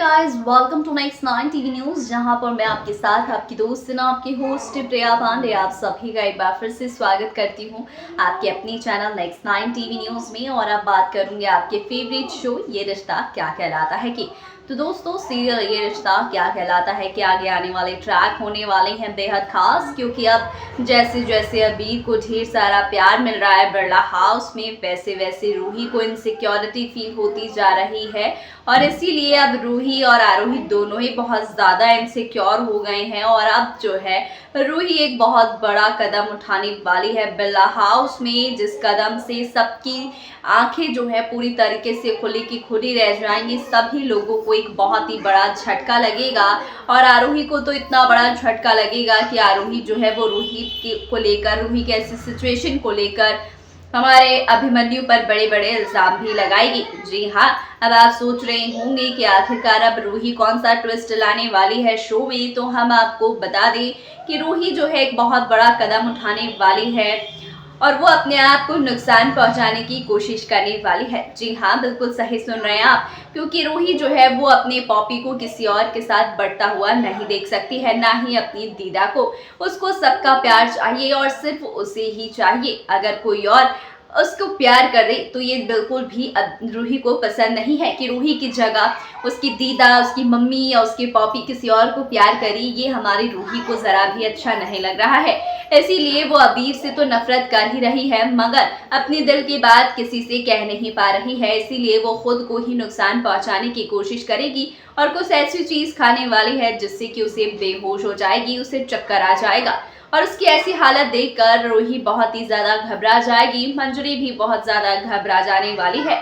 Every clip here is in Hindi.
Guys, welcome to next 9 TV news, जहां पर मैं आपके साथ आपकी दोस्त ना आपकी होस्ट प्रिया पांडे आप सभी का एक बार फिर से स्वागत करती हूं आपके अपने चैनल नेक्स्ट 9 टीवी न्यूज में। और अब बात करूंगी आपके फेवरेट शो ये रिश्ता क्या कहलाता है की। तो दोस्तों, सीरियल ये रिश्ता क्या कहलाता है कि आगे आने वाले ट्रैक होने वाले हैं बेहद खास, क्योंकि अब जैसे जैसे अबीर को ढेर सारा प्यार मिल रहा है बिरला हाउस में, वैसे वैसे रूही को इनसिक्योरिटी फील होती जा रही है। और इसीलिए अब रूही और आरोही दोनों ही बहुत ज़्यादा इनसिक्योर हो गए हैं। और अब जो है रूही एक बहुत बड़ा कदम उठाने वाली है बिरला हाउस में, जिस कदम से सबकी आंखें जो है पूरी तरीके से खुली की खुली रह जाएंगी। सभी लोगों को एक बहुत ही बड़ा झटका लगेगा और आरोही को तो इतना बड़ा झटका लगेगा कि आरोही जो है वो रूही को लेकर, रूही की ऐसी सिचुएशन को लेकर हमारे अभिमन्यु पर बड़े बड़े इल्जाम भी लगाएगी। जी हाँ, अब आप सोच रहे होंगे कि आखिरकार अब रूही कौन सा ट्विस्ट लाने वाली है शो में। तो हम आपको बता दें कि रूही जो है एक बहुत बड़ा कदम उठाने वाली है और वो अपने आप को नुकसान पहुंचाने की कोशिश करने वाली है। जी हाँ, बिल्कुल सही सुन रहे हैं आप, क्योंकि रूही जो है वो अपने पॉपी को किसी और के साथ बढ़ता हुआ नहीं देख सकती है, ना ही अपनी दीदा को। उसको सबका प्यार चाहिए और सिर्फ उसे ही चाहिए। अगर कोई और उसको प्यार करे तो ये बिल्कुल भी रूही को पसंद नहीं है कि रूही की जगह उसकी दीदा, उसकी मम्मी या उसके पॉपी किसी और को प्यार करी। ये हमारी रूही को ज़रा भी अच्छा नहीं लग रहा है। इसीलिए वो अबीर से तो नफरत कर ही रही है, मगर अपनी दिल की बात किसी से कह नहीं पा रही है। इसीलिए वो खुद को ही नुकसान पहुंचाने की कोशिश करेगी और कुछ ऐसी चीज़ खाने वाली है जिससे कि उसे बेहोश हो जाएगी, उसे चक्कर आ जाएगा। और उसकी ऐसी हालत देखकर रूही बहुत ही ज़्यादा घबरा जाएगी। मंजरी भी बहुत ज़्यादा घबरा जाने वाली है।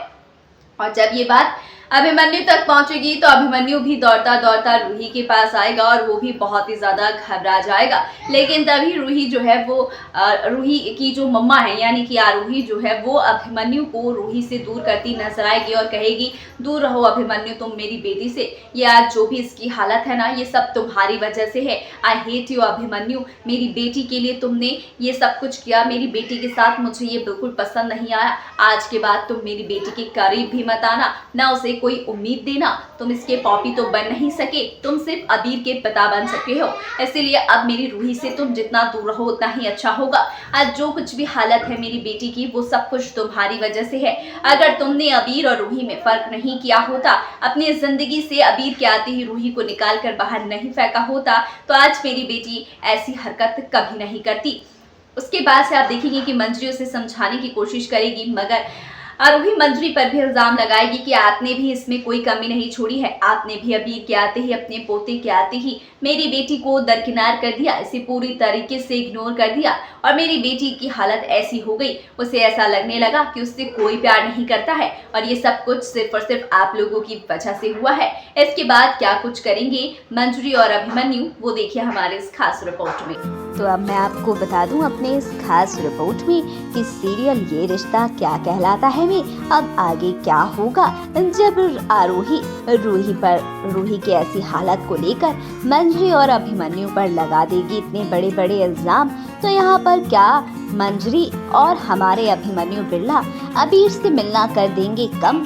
और जब ये बात अभिमन्यु तक पहुंचेगी तो अभिमन्यु भी दौड़ता दौड़ता रूही के पास आएगा और वो भी बहुत ही ज़्यादा घबरा जाएगा। लेकिन तभी रूही जो है वो रूही की जो मम्मा है यानी कि आरोही जो है वो अभिमन्यु को रूही से दूर करती नजर आएगी और कहेगी, दूर रहो अभिमन्यु तुम मेरी बेटी से। ये आज जो भी इसकी हालत है ना, ये सब तुम्हारी वजह से है। आई हेट यू अभिमन्यु, मेरी बेटी के लिए तुमने ये सब कुछ किया, मेरी बेटी के साथ मुझे ये बिल्कुल पसंद नहीं आया। आज के बाद तुम मेरी बेटी के करीब भी मत आना, ना उसे कोई उम्मीद देना। तुम इसके पॉपी तो बन नहीं सके, तुम सिर्फ अबीर के पिता बन सके हो। इसीलिए अब मेरी रूही से तुम जितना दूर रहो उतना ही अच्छा होगा। आज जो कुछ भी हालत है मेरी बेटी की, वो सब कुछ तुम्हारी वजह से है। अगर तुमने अबीर और रूही में फर्क नहीं किया होता, अपनी जिंदगी से अबीर के आते ही रूही को निकाल कर बाहर नहीं फेंका होता, तो आज मेरी बेटी ऐसी हरकत कभी नहीं करती। उसके बाद से आप देखेंगे कि मंजरी उसे समझाने की कोशिश करेगी, मगर आरोही मंजरी पर भी इल्जाम लगाएगी कि आपने भी इसमें कोई कमी नहीं छोड़ी है। आपने भी अबीर के आते ही, अपने पोते के आते ही मेरी बेटी को दरकिनार कर दिया, इसे पूरी तरीके से इग्नोर कर दिया और मेरी बेटी की हालत ऐसी हो गई, उसे ऐसा लगने लगा कि उससे कोई प्यार नहीं करता है। और ये सब कुछ सिर्फ और सिर्फ आप लोगों की वजह से हुआ है। इसके बाद क्या कुछ करेंगे मंजरी और अभिमन्यु, वो देखिए हमारे इस खास रिपोर्ट में। तो अब मैं आपको बता दूं अपने इस खास रिपोर्ट में कि सीरियल ये रिश्ता क्या कहलाता है में अब आगे क्या होगा, जब आरोही रूही की ऐसी हालत को लेकर मंजरी और अभिमन्यु पर लगा देगी इतने बड़े बड़े इल्जाम। तो यहाँ पर क्या मंजरी और हमारे अभिमन्यु बिरला अबीर से मिलना कर देंगे कम,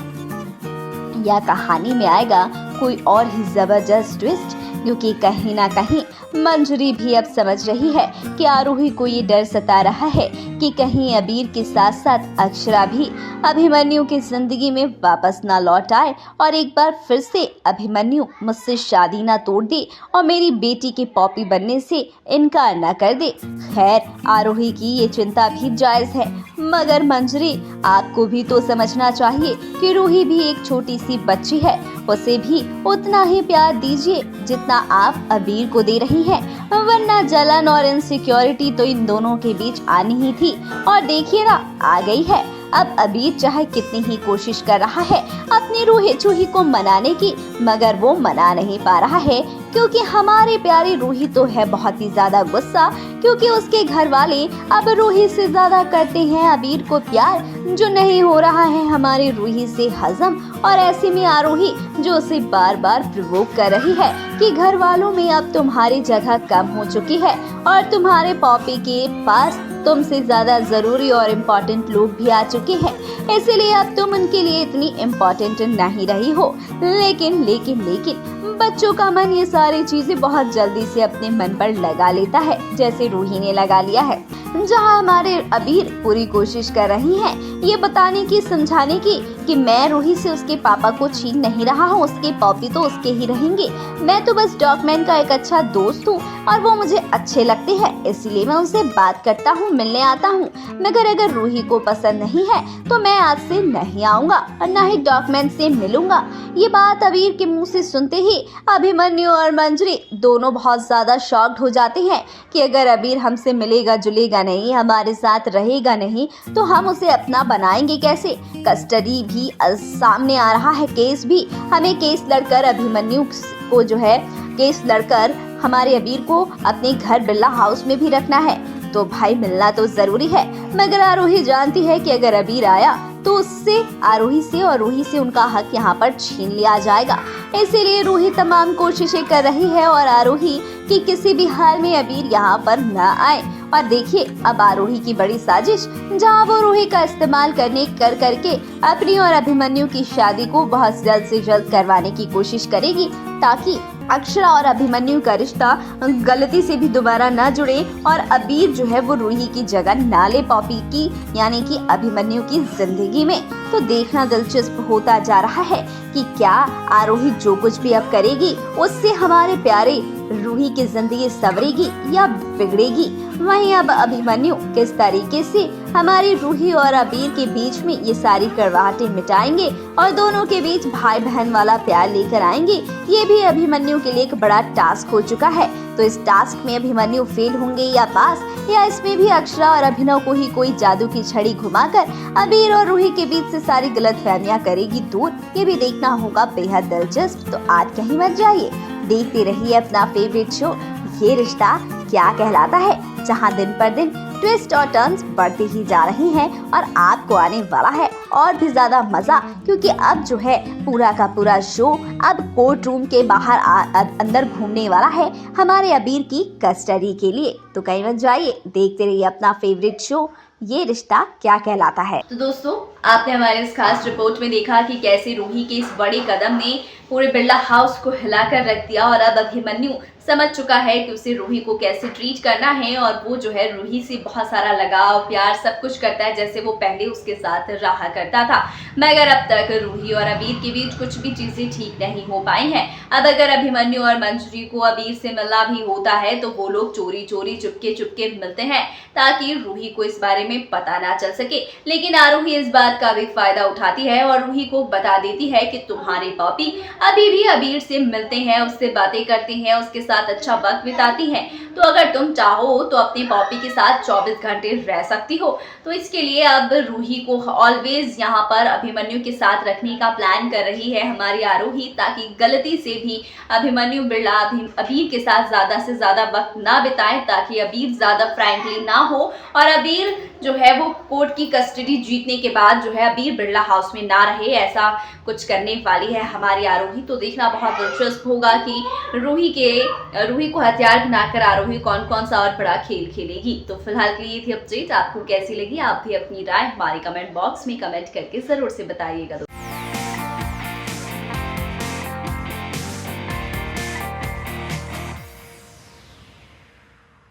या कहानी में आएगा कोई और ही जबरदस्त ट्विस्ट? क्योंकि कहीं ना कहीं मंजरी भी अब समझ रही है कि आरोही को ये डर सता रहा है कि कहीं अबीर के साथ साथ अक्षरा भी अभिमन्यु की जिंदगी में वापस ना लौट आए और एक बार फिर से अभिमन्यु मुझसे शादी ना तोड़ दे और मेरी बेटी के पॉपी बनने से इनकार ना कर दे। खैर, आरोही की ये चिंता भी जायज है, मगर मंजरी आपको भी तो समझना चाहिए कि रूही भी एक छोटी सी बच्ची है, उसे भी उतना ही प्यार दीजिए जितना आप अबीर को दे रही हैं, वरना जलन और इनसिक्योरिटी तो इन दोनों के बीच आनी ही थी। और देखिए ना, आ गई है। अब अबीर चाहे कितनी ही कोशिश कर रहा है अपनी रूही चूही को मनाने की, मगर वो मना नहीं पा रहा है, क्योंकि हमारी प्यारी रूही तो है बहुत ही ज्यादा गुस्सा, क्योंकि उसके घर वाले अब रूही से ज्यादा करते हैं अबीर को प्यार, जो नहीं हो रहा है हमारी रूही से हजम। और ऐसे में आरोही जो उसे बार बार प्रोवोक कर रही है कि घर वालों में अब तुम्हारी जगह कम हो चुकी है और तुम्हारे पॉपी के पास तुमसे ज्यादा जरूरी और इम्पोर्टेंट लोग भी आ चुके हैं, इसीलिए अब तुम उनके लिए इतनी इम्पोर्टेंट नहीं रही हो। लेकिन लेकिन लेकिन बच्चों का मन ये सारी चीजें बहुत जल्दी से अपने मन पर लगा लेता है, जैसे रूही ने लगा लिया है। जहाँ हमारे अबीर पूरी कोशिश कर रही हैं ये बताने की, समझाने की कि मैं रूही से उसके पापा को छीन नहीं रहा हूँ, उसके पॉपी तो उसके ही रहेंगे, मैं तो बस डॉगमैन का एक अच्छा दोस्त हूँ और वो मुझे अच्छे लगते हैं, इसीलिए मैं उनसे बात करता हूँ, मिलने आता हूँ। मगर अगर रूही को पसंद नहीं है तो मैं आज से नहीं आऊंगा और न ही डॉगमैन से मिलूंगा। ये बात अबीर के मुंह से सुनते ही अभिमन्यु और मंजरी दोनों बहुत ज्यादा शॉक्ड हो जाते हैं कि अगर अबीर हमसे मिलेगा जुलेगा नहीं, हमारे साथ रहेगा नहीं, तो हम उसे अपना बनाएंगे कैसे। कस्टडी भी सामने आ रहा है, केस भी, हमें केस लड़कर अभिमन्यु को जो है केस लड़कर हमारे अबीर को अपने घर बिरला हाउस में भी रखना है। तो भाई मिलना तो जरूरी है, मगर आरोही जानती है कि अगर अबीर आया तो उससे, आरोही से और रूही से उनका हक यहाँ पर छीन लिया जाएगा। इसीलिए रूही तमाम कोशिशें कर रही है और आरोही कि किसी भी हाल में अबीर यहाँ पर न आए। और देखिए अब आरोही की बड़ी साजिश, जहाँ वो रूही का इस्तेमाल करके अपनी और अभिमन्यु की शादी को बहुत जल्द से जल्द करवाने की कोशिश करेगी, ताकि अक्षरा और अभिमन्यु का रिश्ता गलती से भी दोबारा न जुड़े और अबीर जो है वो रूही की जगह ना ले पॉपी की, यानी कि अभिमन्यु की जिंदगी में। तो देखना दिलचस्प होता जा रहा है कि क्या आरोही जो कुछ भी अब करेगी उससे हमारे प्यारे रूही की जिंदगी संवरेगी या बिगड़ेगी। वहीं अब अभिमन्यु किस तरीके से हमारी रूही और अबीर के बीच में ये सारी कड़वाहटें मिटाएंगे और दोनों के बीच भाई बहन वाला प्यार लेकर आएंगे, ये भी अभिमन्यु के लिए एक बड़ा टास्क हो चुका है। तो इस टास्क में अभिमन्यु फेल होंगे या पास, या इसमें भी अक्षरा और अभिनव को ही कोई जादू की छड़ी घुमाकर अबीर और रूही के बीच से सारी गलतफहमियां करेगी दूर, ये भी देखना होगा बेहद दिलचस्प। तो आज कहीं मत जाइए, देखते रहिए अपना फेवरेट शो ये रिश्ता क्या कहलाता है, जहां दिन पर दिन ट्विस्ट और टर्न्स बढ़ती ही जा रही हैं और आपको आने वाला है और भी ज्यादा मजा, क्योंकि अब जो है पूरा का पूरा शो अब कोर्ट रूम के बाहर अंदर घूमने वाला है हमारे अबीर की कस्टडी के लिए। तो कहीं मत जाइए, देखते रहिए अपना फेवरेट शो ये रिश्ता क्या कहलाता है। तो दोस्तों आपने हमारे इस खास रिपोर्ट में देखा कि कैसे रूही के इस बड़े कदम ने पूरे बिरला हाउस को हिलाकर रख दिया और अब अभिमन्यु समझ चुका है कि उसे रूही को कैसे ट्रीट करना है और वो जो है रूही से बहुत सारा लगाव प्यार सब कुछ करता है जैसे वो पहले उसके साथ रहा करता था। मगर अब तक रूही और अबीर के बीच कुछ भी चीजें ठीक नहीं हो पाई हैं। अब अगर अभिमन्यु और मंजरी को अबीर से मिलना भी होता है तो वो लोग चोरी चोरी चुपके चुपके मिलते हैं ताकि रूही को इस बारे में पता ना चल सके। लेकिन आरोही इस बात का भी फायदा उठाती है और रूही को बता देती है कि तुम्हारे पॉपी अभी भी अबीर से मिलते हैं, उससे बातें करते हैं, उसके साथ अच्छा वक्त बिताती हैं। तो अगर तुम चाहो तो अपने पॉपी के साथ 24 घंटे रह सकती हो। तो इसके लिए अब रूही को ऑलवेज यहाँ पर अभिमन्यु के साथ रखने का प्लान कर रही है हमारी आरोही, ताकि गलती से भी अभिमन्यु बिरला अबीर के साथ ज्यादा से ज्यादा वक्त ना बिताए, ताकि अबीर ज्यादा फ्रैंकली ना हो और अबीर जो है वो कोर्ट की कस्टडी जीतने के बाद जो है अबीर बिरला हाउस में ना रहे। ऐसा कुछ करने वाली है हमारी आरोही। तो देखना बहुत दिलचस्प होगा कि रूही को हथियार बनाकर आरोही कौन कौन सा और बड़ा खेल खेलेगी। तो फिलहाल के लिए थी अपडेट, आपको कैसी लगी आप भी अपनी राय हमारे कमेंट बॉक्स में कमेंट करके जरूर से बताइएगा।